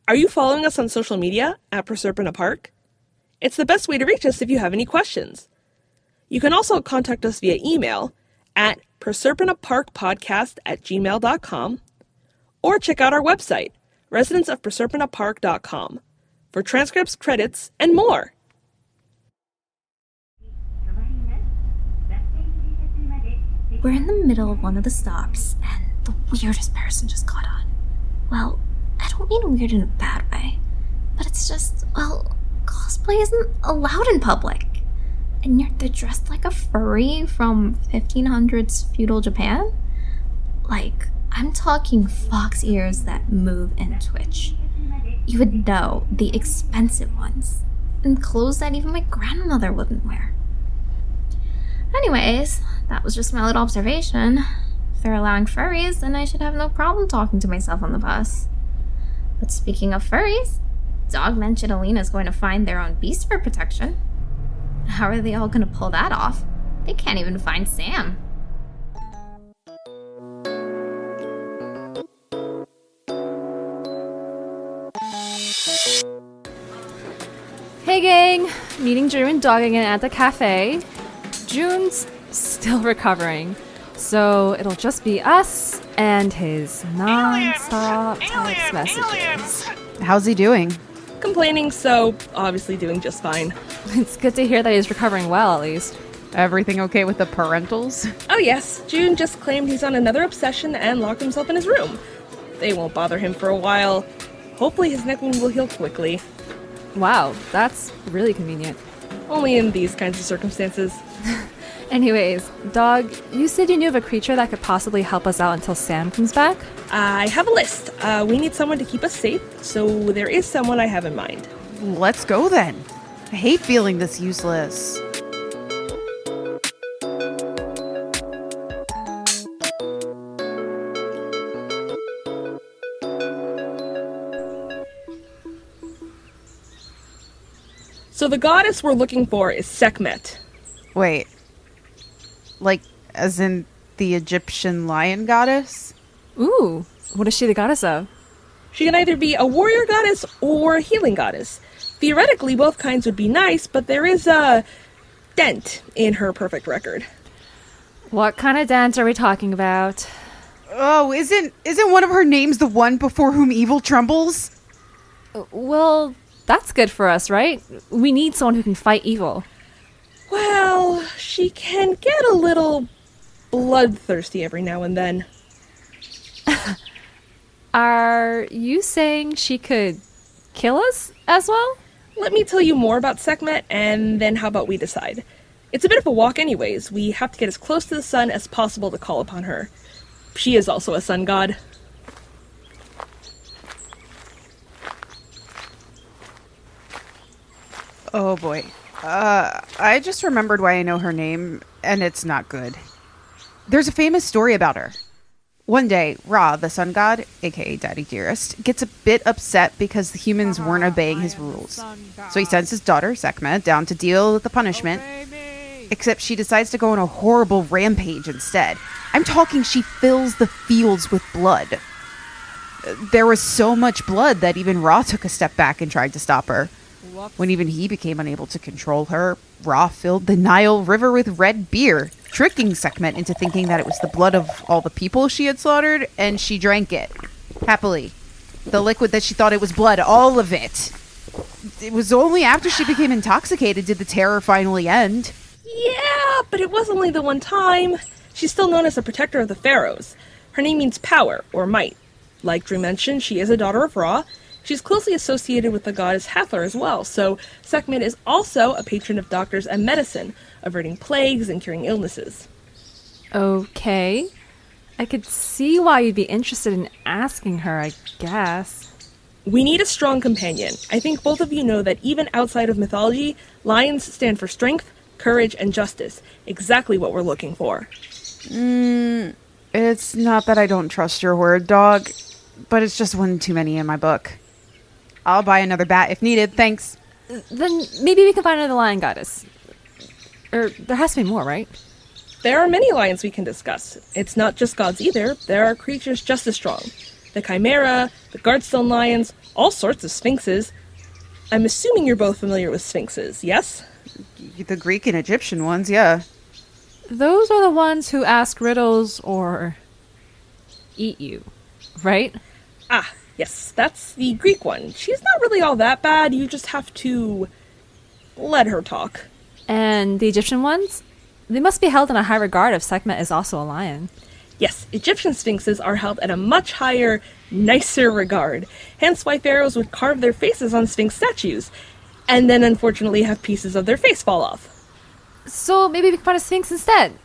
Are you following us on social media at Proserpina Park? It's the best way to reach us if you have any questions. You can also contact us via email at proserpinaparkpodcast@gmail.com or check out our website, residenceofproserpinapark.com, for transcripts, credits, and more. We're in the middle of one of the stops, and the weirdest person just got on. Well, I don't mean weird in a bad way, but it's just, cosplay isn't allowed in public. And they're dressed like a furry from 1500s feudal Japan? Like, I'm talking fox ears that move and twitch. You would know, the expensive ones. And clothes that even my grandmother wouldn't wear. Anyways, that was just my little observation. If they're allowing furries, then I should have no problem talking to myself on the bus. But speaking of furries, Dog mentioned Alina's going to find their own beast for protection. How are they all going to pull that off? They can't even find Sam. Hey gang! Meeting Drew and Dog again at the cafe. June's still recovering, so it'll just be us and his non-stop text messages. How's he doing? Complaining, so obviously doing just fine. It's good to hear that he's recovering well, at least. Everything okay with the parentals? Oh yes, June just claimed he's on another obsession and locked himself in his room. They won't bother him for a while. Hopefully his neck wound will heal quickly. Wow, that's really convenient. Only in these kinds of circumstances. Anyways, Dog, you said you knew of a creature that could possibly help us out until Sam comes back? I have a list. We need someone to keep us safe, so there is someone I have in mind. Let's go then. I hate feeling this useless. So the goddess we're looking for is Sekhmet. Wait. Like, as in the Egyptian lion goddess? Ooh, what is she the goddess of? She can either be a warrior goddess or a healing goddess. Theoretically, both kinds would be nice, but there is a dent in her perfect record. What kind of dance are we talking about? Oh, isn't one of her names the one before whom evil trembles? Well, that's good for us, right? We need someone who can fight evil. Well, she can get a little bloodthirsty every now and then. Are you saying she could kill us as well? Let me tell you more about Sekhmet, and then how about we decide? It's a bit of a walk anyways. We have to get as close to the sun as possible to call upon her. She is also a sun god. Oh boy. I just remembered why I know her name, and it's not good. There's a famous story about her. One day, Ra, the sun god, aka Daddy Dearest, gets a bit upset because the humans weren't obeying his rules. So he sends his daughter, Sekhmet, down to deal with the punishment. Except she decides to go on a horrible rampage instead. I'm talking she fills the fields with blood. There was so much blood that even Ra took a step back and tried to stop her. When even he became unable to control her, Ra filled the Nile River with red beer, tricking Sekhmet into thinking that it was the blood of all the people she had slaughtered, and she drank it. Happily. The liquid that she thought it was blood, all of it. It was only after she became intoxicated did the terror finally end. Yeah, but it was only the one time. She's still known as the protector of the pharaohs. Her name means power, or might. Like Drew mentioned, she is a daughter of Ra. She's closely associated with the goddess Hathor as well, so Sekhmet is also a patron of doctors and medicine, averting plagues and curing illnesses. Okay. I could see why you'd be interested in asking her, I guess. We need a strong companion. I think both of you know that even outside of mythology, lions stand for strength, courage, and justice. Exactly what we're looking for. It's not that I don't trust your word, Dog, but it's just one too many in my book. I'll buy another bat if needed, thanks. Then maybe we can find another lion goddess. Or there has to be more, right? There are many lions we can discuss. It's not just gods either. There are creatures just as strong. the chimera, the guardstone lions, all sorts of sphinxes. I'm assuming you're both familiar with sphinxes, yes? The Greek and Egyptian ones, yeah. Those are the ones who ask riddles or eat you, right? Ah, yes, that's the Greek one. She's not really all that bad, you just have to let her talk. And the Egyptian ones? They must be held in a high regard if Sekhmet is also a lion. Yes, Egyptian sphinxes are held at a much higher, nicer regard, hence why pharaohs would carve their faces on sphinx statues, and then unfortunately have pieces of their face fall off. So maybe we can find a sphinx instead.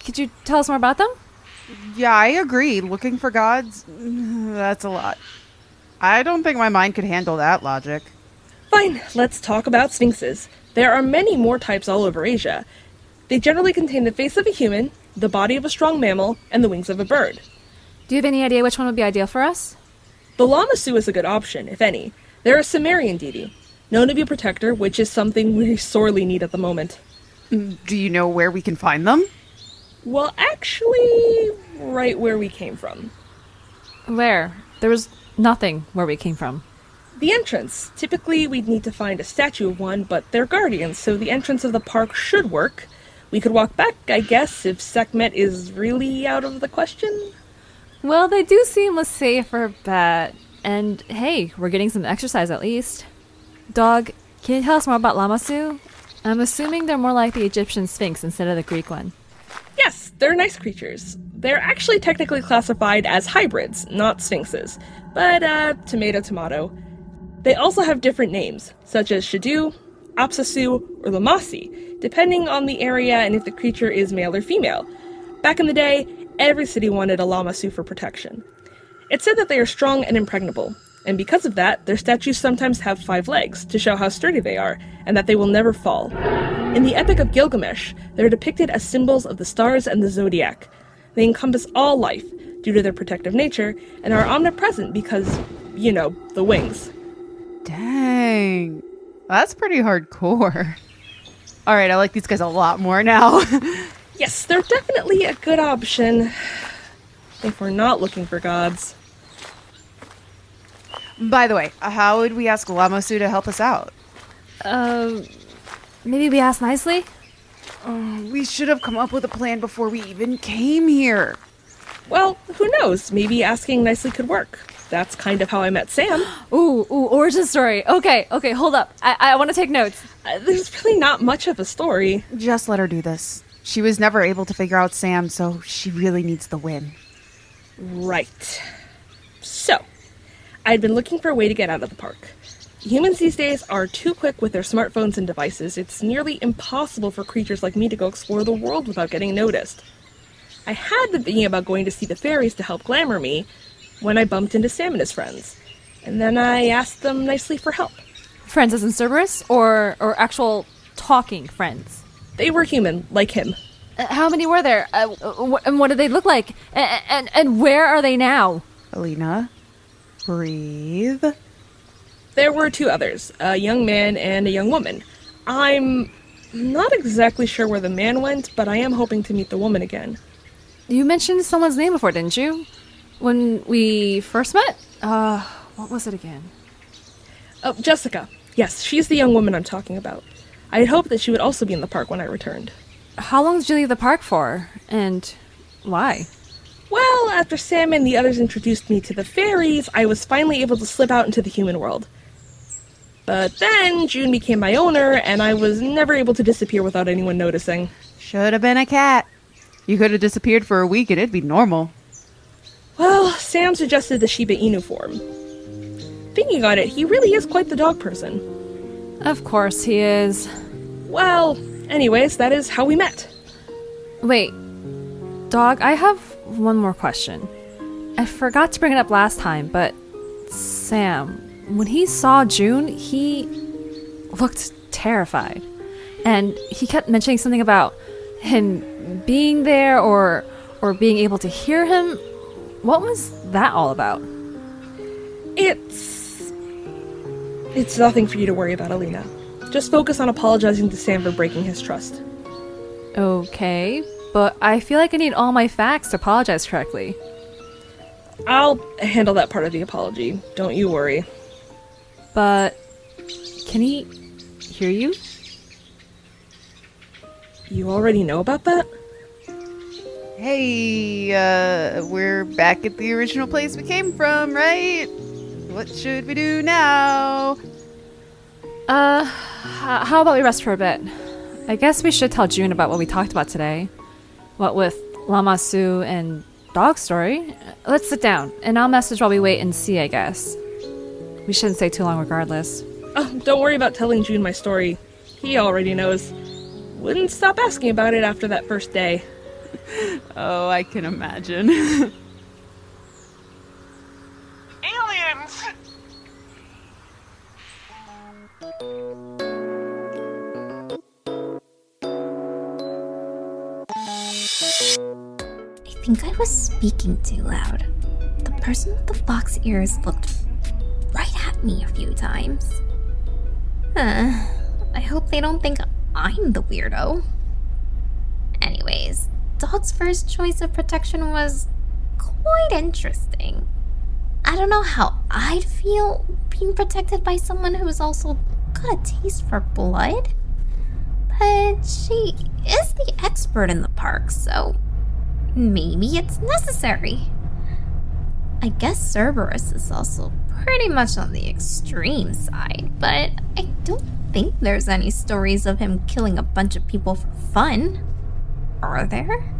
Could you tell us more about them? Yeah, I agree. Looking for gods, that's a lot. I don't think my mind could handle that logic. Fine, let's talk about sphinxes. There are many more types all over Asia. They generally contain the face of a human, the body of a strong mammal, and the wings of a bird. Do you have any idea which one would be ideal for us? The Lamassu is a good option, if any. They're a Sumerian deity, known to be a protector, which is something we sorely need at the moment. Do you know where we can find them? Well, actually, right where we came from. Where? There was nothing where we came from. The entrance. Typically, we'd need to find a statue of one, but they're guardians, so the entrance of the park should work. We could walk back, I guess, if Sekhmet is really out of the question. Well, they do seem a safer bet. And hey, we're getting some exercise at least. Dog, can you tell us more about Lamassu? I'm assuming they're more like the Egyptian Sphinx instead of the Greek one. Yes, they're nice creatures. They're actually technically classified as hybrids, not sphinxes. But, tomato, tomato. They also have different names, such as Shadu, Apsasu, or Lamasi, depending on the area and if the creature is male or female. Back in the day, every city wanted a Lamassu for protection. It's said that they are strong and impregnable, and because of that, their statues sometimes have 5 legs to show how sturdy they are, and that they will never fall. In the Epic of Gilgamesh, they're depicted as symbols of the stars and the zodiac. They encompass all life, due to their protective nature, and are omnipresent because, you know, the wings. Dang. That's pretty hardcore. Alright, I like these guys a lot more now. Yes, they're definitely a good option, if we're not looking for gods. By the way, how would we ask Lamassu to help us out? Maybe we ask nicely? We should have come up with a plan before we even came here. Well, who knows? Maybe asking nicely could work. That's kind of how I met Sam. Ooh, origin story. Okay, hold up. I want to take notes. There's really not much of a story. Just let her do this. She was never able to figure out Sam, so she really needs the win. Right. So, I'd been looking for a way to get out of the park. Humans these days are too quick with their smartphones and devices. It's nearly impossible for creatures like me to go explore the world without getting noticed. I had been thinking about going to see the fairies to help glamour me when I bumped into Sam and his friends. And then I asked them nicely for help. Friends as in Cerberus, or actual talking friends? They were human, like him. How many were there? And what did they look like? And where are they now? Alina, breathe. There were 2 others, a young man and a young woman. I'm not exactly sure where the man went, but I am hoping to meet the woman again. You mentioned someone's name before, didn't you? When we first met? What was it again? Oh, Jessica. Yes, she's the young woman I'm talking about. I had hoped that she would also be in the park when I returned. How long did you leave the park for? And why? Well, after Sam and the others introduced me to the fairies, I was finally able to slip out into the human world. But then June became my owner, and I was never able to disappear without anyone noticing. Should have been a cat. You could have disappeared for a week and it'd be normal. Well, Sam suggested the Shiba Inu form. Thinking on it, he really is quite the dog person. Of course he is. Well, anyways, that is how we met. Wait, Dog, I have one more question. I forgot to bring it up last time, but Sam, when he saw June, he looked terrified. And he kept mentioning something about him being there or being able to hear him. What was that all about? It's nothing for you to worry about, Alina. Just focus on apologizing to Sam for breaking his trust. Okay, but I feel like I need all my facts to apologize correctly. I'll handle that part of the apology. Don't you worry. But can he hear you? You already know about that? Hey, we're back at the original place we came from, right? What should we do now? How about we rest for a bit? I guess we should tell June about what we talked about today. What with Lama Su and dog story. Let's sit down, and I'll message while we wait and see, I guess. We shouldn't stay too long regardless. Oh, don't worry about telling June my story. He already knows. Wouldn't stop asking about it after that first day. Oh, I can imagine. Aliens! I think I was speaking too loud. The person with the fox ears looked right at me a few times. I hope they don't think I'm the weirdo. Anyways, Dog's first choice of protection was quite interesting. I don't know how I'd feel being protected by someone who's also got a taste for blood, but she is the expert in the park, so maybe it's necessary. I guess Cerberus is also pretty much on the extreme side, but I don't think there's any stories of him killing a bunch of people for fun. Are there?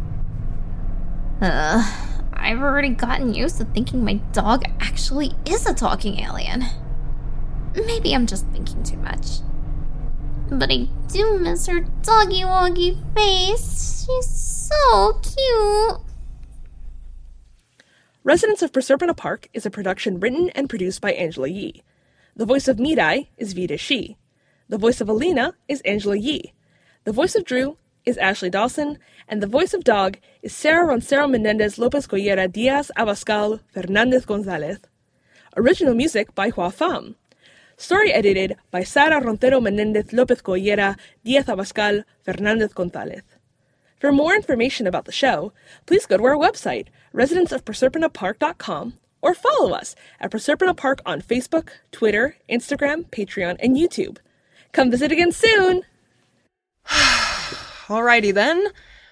I've already gotten used to thinking my dog actually is a talking alien. Maybe I'm just thinking too much. But I do miss her doggy-woggy face. She's so cute. Residents of Proserpina Park is a production written and produced by Angela Yeh. The voice of Mirai is Vida Shi. The voice of Alina is Angela Yeh. The voice of Drew is Ashley Dawson, and the voice of Dog is Sara Roncero-Menendez Lopez Collera Diaz Abascal Fernandez Gonzalez. Original music by Hua Pham. Story edited by Sara Roncero-Menendez Lopez Collera Diaz Abascal Fernandez Gonzalez. For more information about the show, please go to our website, residentsofproserpinapark.com, or follow us at Proserpina Park on Facebook, Twitter, Instagram, Patreon, and YouTube. Come visit again soon! Alrighty then.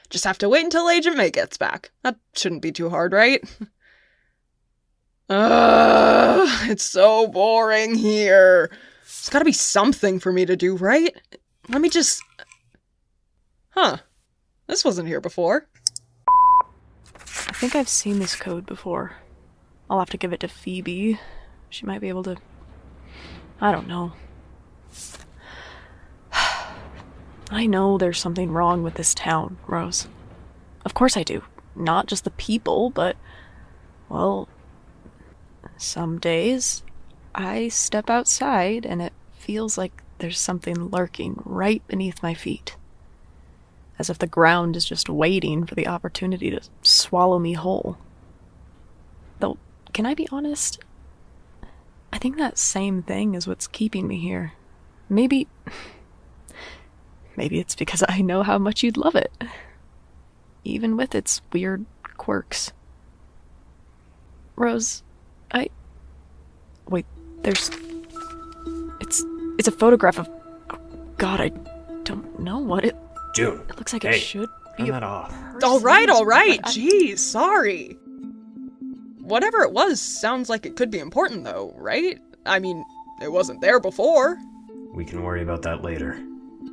Just have to wait until Agent May gets back. That shouldn't be too hard, right? It's so boring here. There's gotta be something for me to do, right? Let me just... Huh. This wasn't here before. I think I've seen this code before. I'll have to give it to Phoebe. She might be able to... I don't know. I know there's something wrong with this town, Rose. Of course I do. Not just the people, but... well... some days, I step outside and it feels like there's something lurking right beneath my feet. As if the ground is just waiting for the opportunity to swallow me whole. Though, can I be honest? I think that same thing is what's keeping me here. Maybe it's because I know how much you'd love it. Even with its weird quirks. Rose, wait, there's... It's a photograph of... oh, God, I don't know what it... June. It looks like hey, it should be turn a that off. person, Alright. but Jeez, sorry. Whatever it was sounds like it could be important though, right? I mean, it wasn't there before. We can worry about that later.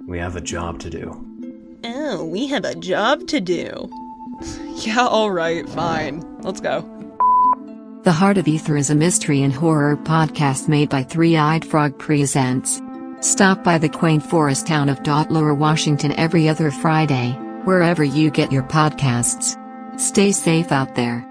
We have a job to do. Oh, we have a job to do. Yeah, alright, fine. Let's go. The Heart of Ether is a mystery and horror podcast made by Three-Eyed Frog Presents. Stop by the quaint forest town of Lower Washington every other Friday, wherever you get your podcasts. Stay safe out there.